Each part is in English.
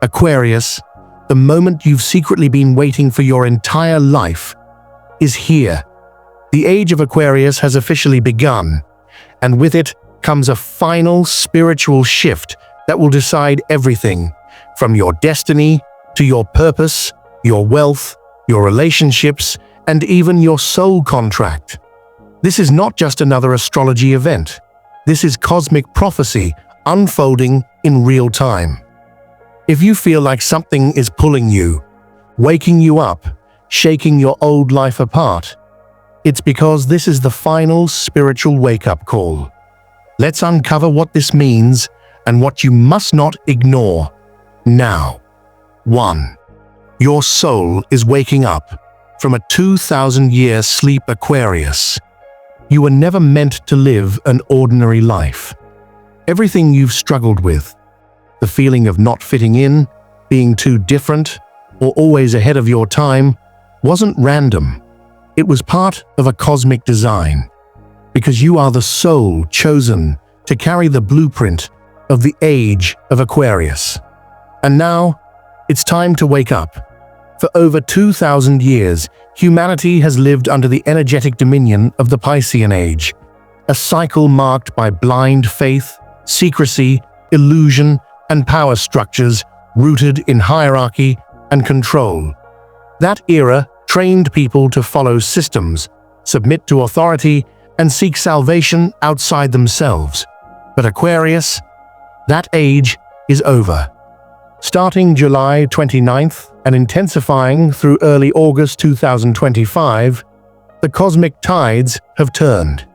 Aquarius, the moment you've secretly been waiting for your entire life, is here. The Age of Aquarius has officially begun, and with it comes a final spiritual shift that will decide everything, from your destiny to your purpose, your wealth, your relationships, and even your soul contract. This is not just another astrology event. This is cosmic prophecy unfolding in real time. If you feel like something is pulling you, waking you up, shaking your old life apart, it's because this is the final spiritual wake-up call. Let's uncover what this means and what you must not ignore now. 1. Your soul is waking up from a 2,000-year sleep, Aquarius. You were never meant to live an ordinary life. Everything you've struggled with, the feeling of not fitting in, being too different, or always ahead of your time, wasn't random. It was part of a cosmic design, because you are the soul chosen to carry the blueprint of the Age of Aquarius. And now, it's time to wake up. For over 2,000 years, humanity has lived under the energetic dominion of the Piscian Age, a cycle marked by blind faith, secrecy, illusion, and power structures rooted in hierarchy and control. That era trained people to follow systems, submit to authority, and seek salvation outside themselves. But Aquarius, that age is over. Starting July 29th and intensifying through early August 2025, the cosmic tides have turned.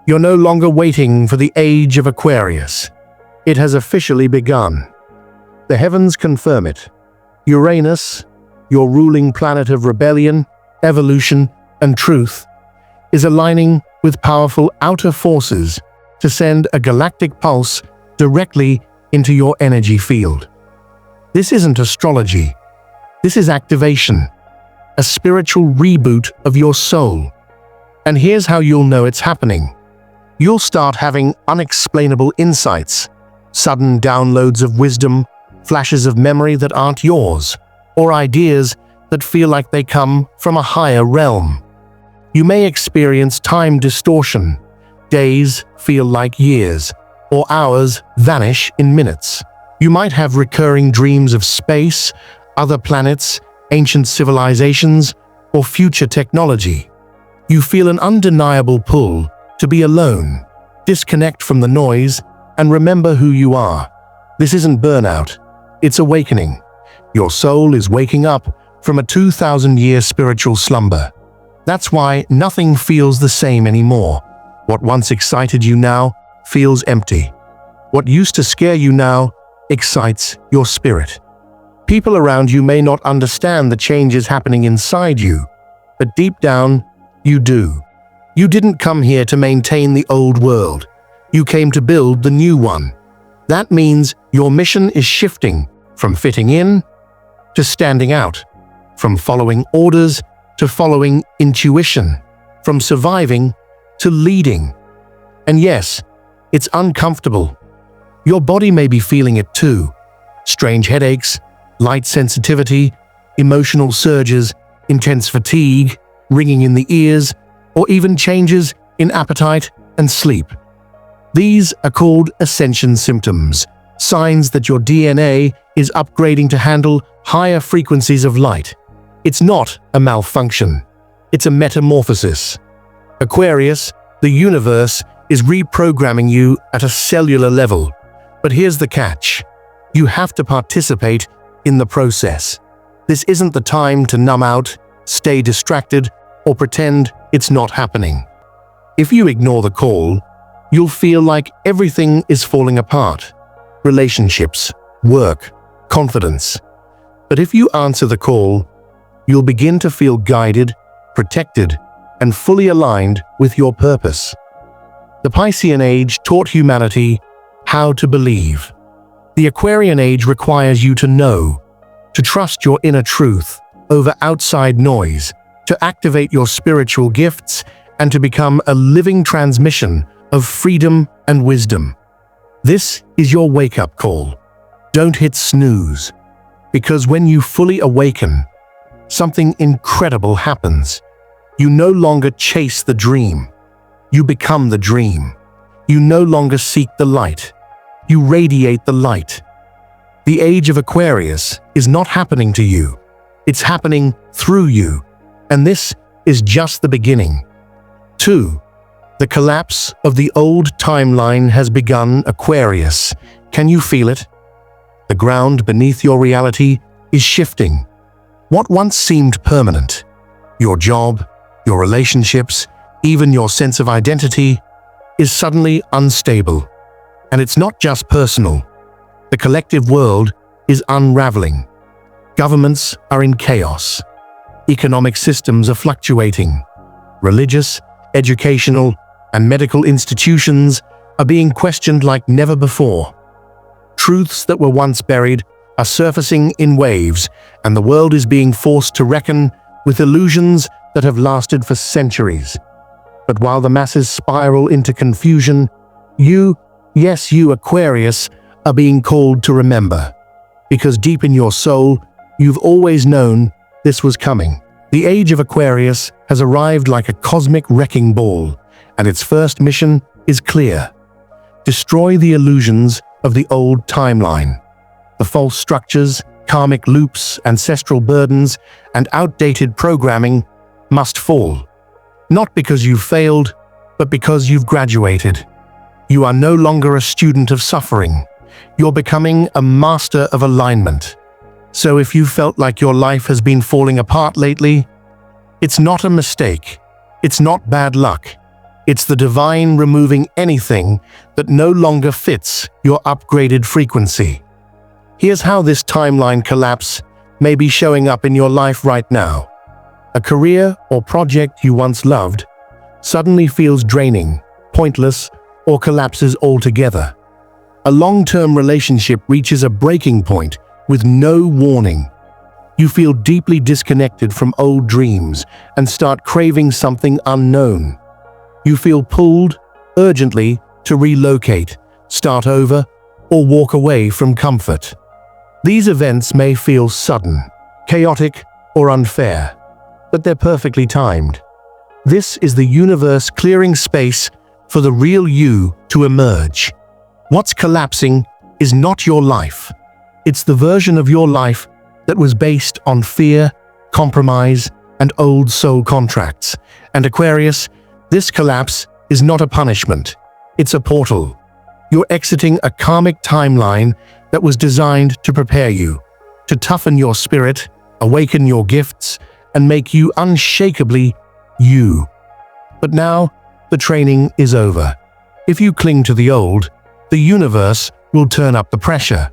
You're no longer waiting for the Age of Aquarius. It has officially begun. The heavens confirm it. Uranus, your ruling planet of rebellion, evolution, and truth, is aligning with powerful outer forces to send a galactic pulse directly into your energy field. This isn't astrology. This is activation, a spiritual reboot of your soul. And here's how you'll know it's happening. You'll start having unexplainable insights, sudden downloads of wisdom, flashes of memory that aren't yours, or ideas that feel like they come from a higher realm. You may experience time distortion. Days feel like years, or hours vanish in minutes. You might have recurring dreams of space, other planets, ancient civilizations, or future technology. You feel an undeniable pull to be alone, disconnect from the noise, and remember who you are. This isn't burnout, it's awakening. Your soul is waking up from a 2,000-year spiritual slumber. That's why nothing feels the same anymore. What once excited you now feels empty. What used to scare you now excites your spirit. People around you may not understand the changes happening inside you, but deep down, you do. You didn't come here to maintain the old world. You came to build the new one. That means your mission is shifting from fitting in to standing out, from following orders to following intuition, from surviving to leading. And yes, it's uncomfortable. Your body may be feeling it too. Strange headaches, light sensitivity, emotional surges, intense fatigue, ringing in the ears, or even changes in appetite and sleep. These are called Ascension Symptoms, signs that your DNA is upgrading to handle higher frequencies of light. It's not a malfunction. It's a metamorphosis. Aquarius, the universe, is reprogramming you at a cellular level. But here's the catch. You have to participate in the process. This isn't the time to numb out, stay distracted, or pretend it's not happening. If you ignore the call, you'll feel like everything is falling apart. Relationships, work, confidence. But if you answer the call, you'll begin to feel guided, protected, and fully aligned with your purpose. The Piscian Age taught humanity how to believe. The Aquarian Age requires you to know, to trust your inner truth over outside noise, to activate your spiritual gifts, and to become a living transmission of freedom and wisdom. This is your wake-up call. Don't hit snooze. Because when you fully awaken, something incredible happens. You no longer chase the dream. You become the dream. You no longer seek the light. You radiate the light. The Age of Aquarius is not happening to you. It's happening through you. And this is just the beginning. 2. The collapse of the old timeline has begun, Aquarius. Can you feel it? The ground beneath your reality is shifting. What once seemed permanent, your job, your relationships, even your sense of identity, is suddenly unstable. And it's not just personal. The collective world is unraveling. Governments are in chaos. Economic systems are fluctuating. Religious, educational, and medical institutions are being questioned like never before. Truths that were once buried are surfacing in waves, and the world is being forced to reckon with illusions that have lasted for centuries. But while the masses spiral into confusion, you, yes you Aquarius, are being called to remember. Because deep in your soul, you've always known this was coming. The Age of Aquarius has arrived like a cosmic wrecking ball, and its first mission is clear. Destroy the illusions of the old timeline. The false structures, karmic loops, ancestral burdens, and outdated programming must fall. Not because you've failed, but because you've graduated. You are no longer a student of suffering. You're becoming a master of alignment. So if you felt like your life has been falling apart lately, it's not a mistake. It's not bad luck. It's the divine removing anything that no longer fits your upgraded frequency. Here's how this timeline collapse may be showing up in your life right now. A career or project you once loved suddenly feels draining, pointless, or collapses altogether. A long-term relationship reaches a breaking point with no warning. You feel deeply disconnected from old dreams and start craving something unknown. You feel pulled urgently to relocate, start over, or walk away from comfort. These events may feel sudden, chaotic, or unfair, but they're perfectly timed. This is the universe clearing space for the real you to emerge. What's collapsing is not your life. It's the version of your life that was based on fear, compromise, and old soul contracts. And Aquarius, this collapse is not a punishment. It's a portal. You're exiting a karmic timeline that was designed to prepare you, to toughen your spirit, awaken your gifts, and make you unshakably you. But now, the training is over. If you cling to the old, the universe will turn up the pressure.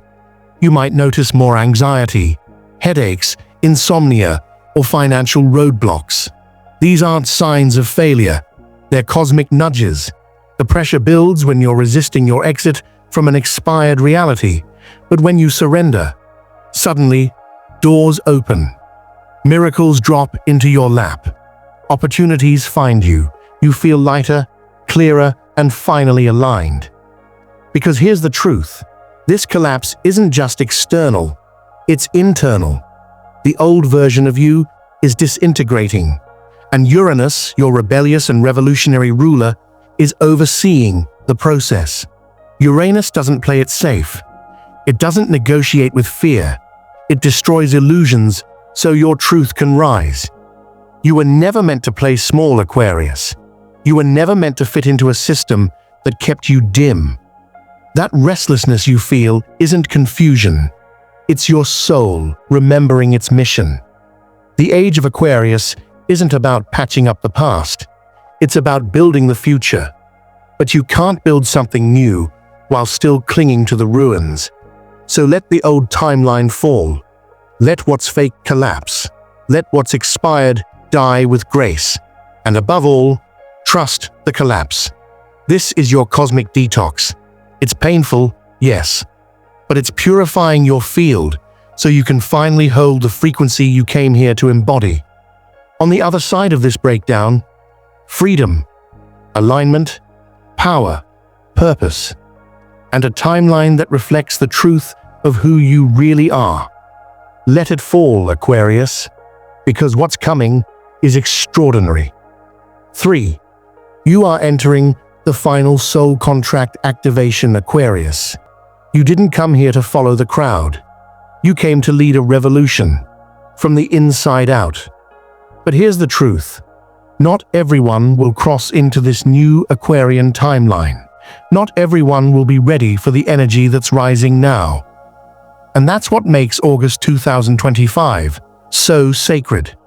You might notice more anxiety, headaches, insomnia, or financial roadblocks. These aren't signs of failure. They're cosmic nudges. The pressure builds when you're resisting your exit from an expired reality. But when you surrender, suddenly, doors open. Miracles drop into your lap. Opportunities find you. You feel lighter, clearer, and finally aligned. Because here's the truth. This collapse isn't just external, it's internal. The old version of you is disintegrating, and Uranus, your rebellious and revolutionary ruler, is overseeing the process. Uranus doesn't play it safe. It doesn't negotiate with fear. It destroys illusions so your truth can rise. You were never meant to play small, Aquarius. You were never meant to fit into a system that kept you dim. That restlessness you feel isn't confusion. It's your soul remembering its mission. The Age of Aquarius isn't about patching up the past. It's about building the future. But you can't build something new while still clinging to the ruins. So let the old timeline fall. Let what's fake collapse. Let what's expired die with grace. And above all, trust the collapse. This is your cosmic detox. It's painful, yes, but it's purifying your field so you can finally hold the frequency you came here to embody. On the other side of this breakdown, freedom, alignment, power, purpose, and a timeline that reflects the truth of who you really are. Let it fall, Aquarius, because what's coming is extraordinary. 3. You are entering the final soul contract activation, Aquarius. You didn't come here to follow the crowd. You came to lead a revolution, from the inside out. But here's the truth. Not everyone will cross into this new Aquarian timeline. Not everyone will be ready for the energy that's rising now. And that's what makes August 2025 so sacred.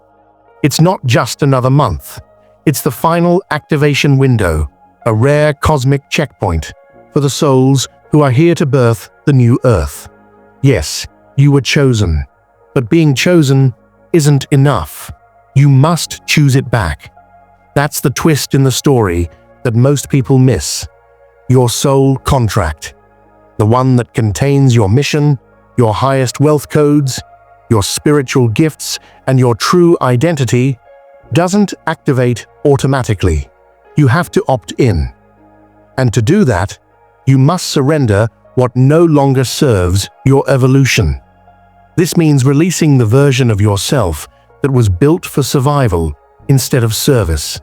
It's not just another month. It's the final activation window, a rare cosmic checkpoint for the souls who are here to birth the new Earth. Yes, you were chosen, but being chosen isn't enough. You must choose it back. That's the twist in the story that most people miss. Your soul contract, the one that contains your mission, your highest wealth codes, your spiritual gifts, and your true identity, doesn't activate automatically. You have to opt in. And to do that, you must surrender what no longer serves your evolution. This means releasing the version of yourself that was built for survival instead of service.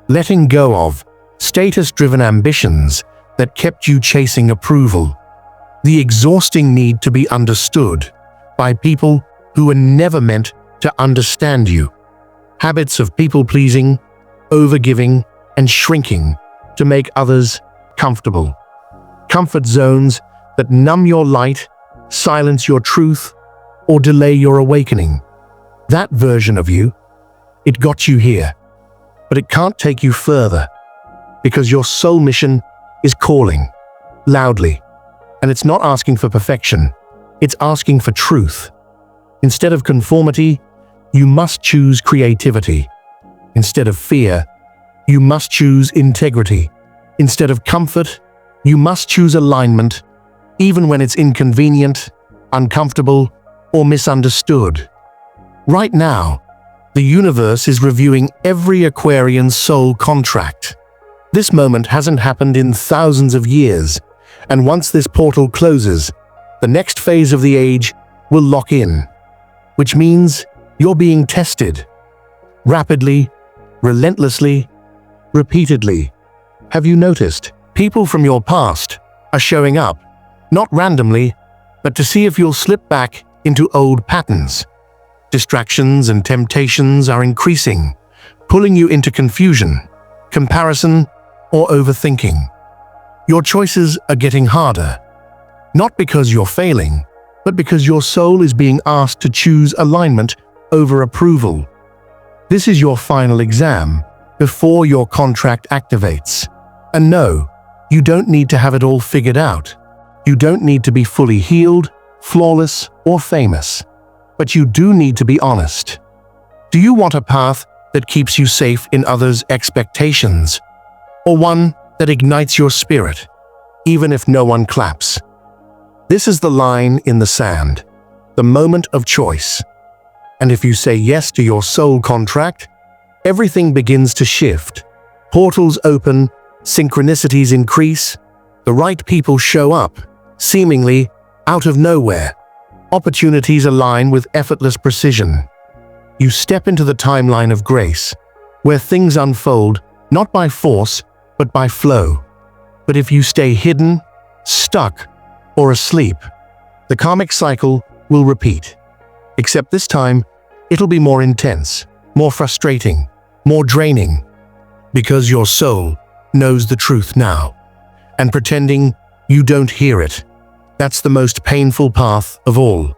Letting go of status-driven ambitions that kept you chasing approval. The exhausting need to be understood by people who were never meant to understand you. Habits of people-pleasing, overgiving, and shrinking to make others comfortable. Comfort zones that numb your light, silence your truth, or delay your awakening. That version of you, it got you here, but it can't take you further because your soul mission is calling loudly, and it's not asking for perfection, it's asking for truth. Instead of conformity, you must choose creativity. Instead of fear, you must choose integrity. Instead of comfort, you must choose alignment, even when it's inconvenient, uncomfortable, or misunderstood. Right now, the universe is reviewing every Aquarian soul contract. This moment hasn't happened in thousands of years, and once this portal closes, the next phase of the age will lock in, which means you're being tested. Rapidly, relentlessly, repeatedly. Have you noticed? People from your past are showing up, not randomly, but to see if you'll slip back into old patterns. Distractions and temptations are increasing, pulling you into confusion, comparison, or overthinking. Your choices are getting harder, not because you're failing, but because your soul is being asked to choose alignment over approval. This is your final exam before your contract activates. And no, you don't need to have it all figured out. You don't need to be fully healed, flawless, or famous. But you do need to be honest. Do you want a path that keeps you safe in others' expectations, or one that ignites your spirit, even if no one claps? This is the line in the sand, the moment of choice. And if you say yes to your soul contract, everything begins to shift. Portals open, synchronicities increase, the right people show up, seemingly out of nowhere. Opportunities align with effortless precision. You step into the timeline of grace, where things unfold not by force, but by flow. But if you stay hidden, stuck, or asleep, the karmic cycle will repeat. Except this time, it'll be more intense, more frustrating, more draining, because your soul knows the truth now, and pretending you don't hear it. That's the most painful path of all.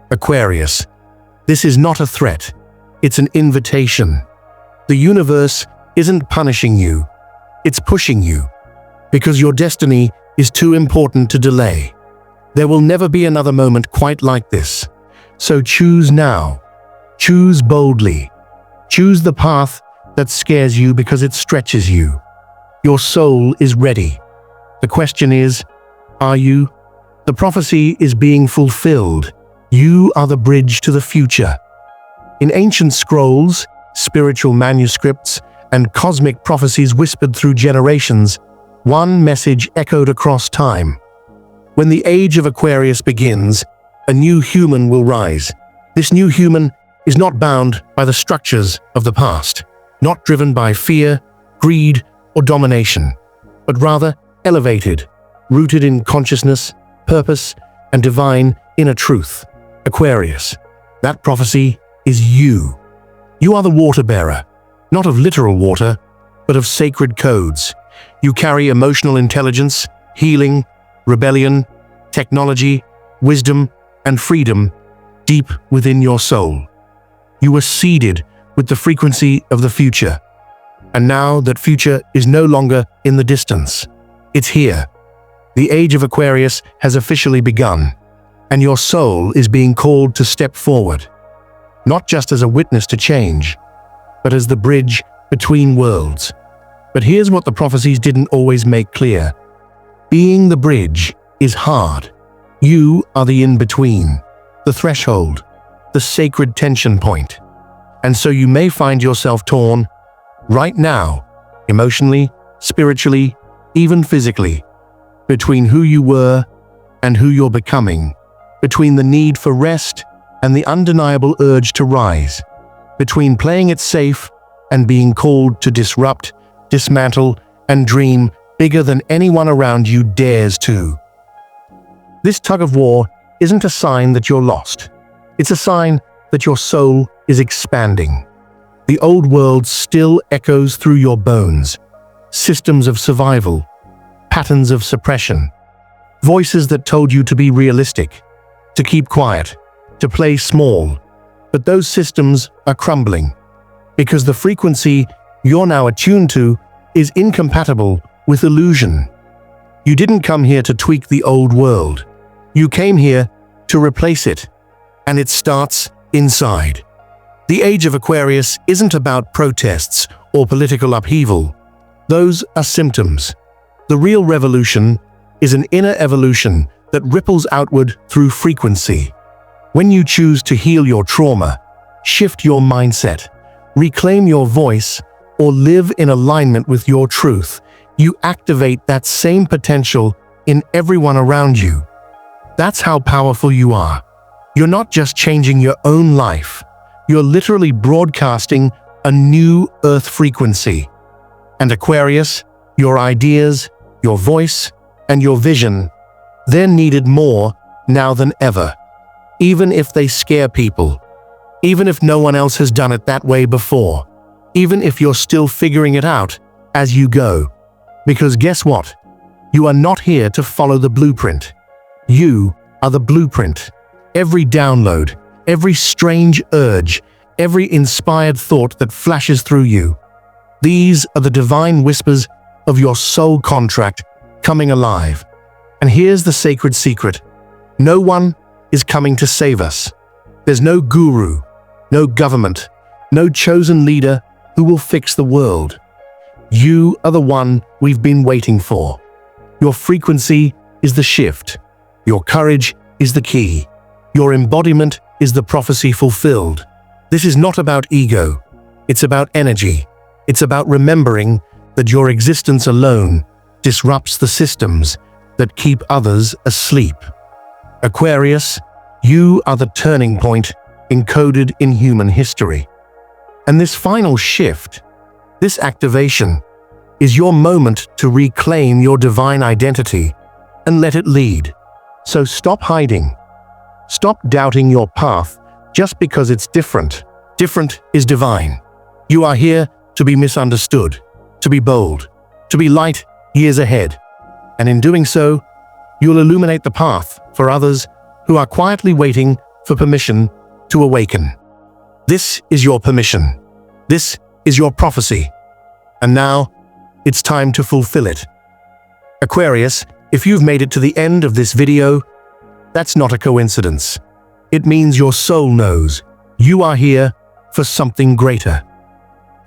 Aquarius, this is not a threat, it's an invitation. The universe isn't punishing you, it's pushing you, because your destiny is too important to delay. There will never be another moment quite like this. So choose now. Choose boldly. Choose the path that scares you because it stretches you. Your soul is ready. The question is, are you? The prophecy is being fulfilled. You are the bridge to the future. In ancient scrolls, spiritual manuscripts, and cosmic prophecies whispered through generations, one message echoed across time. When the Age of Aquarius begins, a new human will rise, This new human is not bound by the structures of the past, not driven by fear, greed, or domination, but rather elevated, rooted in consciousness, purpose, and divine inner truth. Aquarius, that prophecy is you. You are the water bearer, not of literal water, but of sacred codes. You carry emotional intelligence, healing, rebellion, technology, wisdom, and freedom deep within your soul. You were seeded with the frequency of the future. And now that future is no longer in the distance. It's here. The Age of Aquarius has officially begun, and your soul is being called to step forward, not just as a witness to change, but as the bridge between worlds. But here's what the prophecies didn't always make clear. Being the bridge is hard. You are the in-between, the threshold, the sacred tension point. And so you may find yourself torn right now, emotionally, spiritually, even physically, between who you were and who you're becoming, between the need for rest and the undeniable urge to rise, between playing it safe and being called to disrupt, dismantle, and dream bigger than anyone around you dares to. This tug of war isn't a sign that you're lost. It's a sign that your soul is expanding. The old world still echoes through your bones. Systems of survival, patterns of suppression, voices that told you to be realistic, to keep quiet, to play small. But those systems are crumbling because the frequency you're now attuned to is incompatible with illusion. You didn't come here to tweak the old world. You came here to replace it, and it starts inside. The Age of Aquarius isn't about protests or political upheaval. Those are symptoms. The real revolution is an inner evolution that ripples outward through frequency. When you choose to heal your trauma, shift your mindset, reclaim your voice, or live in alignment with your truth, you activate that same potential in everyone around you. That's how powerful you are. You're not just changing your own life. You're literally broadcasting a new Earth frequency. And Aquarius, your ideas, your voice, and your vision, they're needed more now than ever. Even if they scare people. Even if no one else has done it that way before. Even if you're still figuring it out as you go. Because guess what? You are not here to follow the blueprint. You are the blueprint. Every download, every strange urge, every inspired thought that flashes through you. These are the divine whispers of your soul contract coming alive. And here's the sacred secret. No one is coming to save us. There's no guru, no government, no chosen leader who will fix the world. You are the one we've been waiting for. Your frequency is the shift. Your courage is the key. Your embodiment is the prophecy fulfilled. This is not about ego. It's about energy. It's about remembering that your existence alone disrupts the systems that keep others asleep. Aquarius, you are the turning point encoded in human history. And this final shift, this activation, is your moment to reclaim your divine identity and let it lead. So stop hiding. Stop doubting your path just because it's different. Different is divine. You are here to be misunderstood, to be bold, to be light years ahead. And in doing so, you'll illuminate the path for others who are quietly waiting for permission to awaken. This is your permission. This is your prophecy. And now, it's time to fulfill it. Aquarius, if you've made it to the end of this video, that's not a coincidence. It means your soul knows you are here for something greater.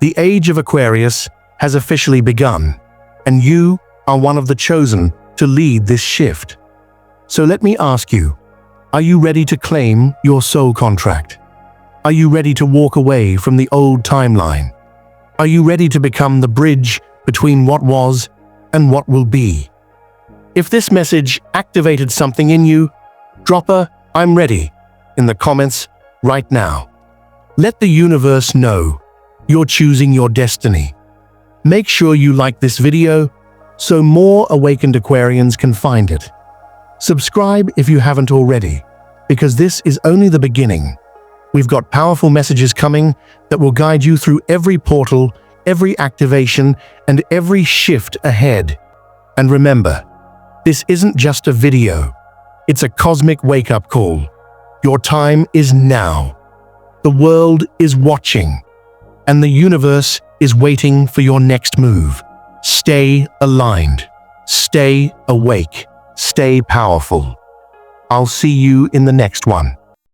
The Age of Aquarius has officially begun, and you are one of the chosen to lead this shift. So let me ask you, are you ready to claim your soul contract? Are you ready to walk away from the old timeline? Are you ready to become the bridge between what was and what will be? If this message activated something in you, drop a "I'm ready" in the comments right now. Let the universe know you're choosing your destiny. Make sure you like this video so more awakened Aquarians can find it. Subscribe if you haven't already, because this is only the beginning. We've got powerful messages coming that will guide you through every portal, every activation, and every shift ahead. And remember, this isn't just a video. It's a cosmic wake-up call. Your time is now. The world is watching, and the universe is waiting for your next move. Stay aligned, stay awake, stay powerful. I'll see you in the next one.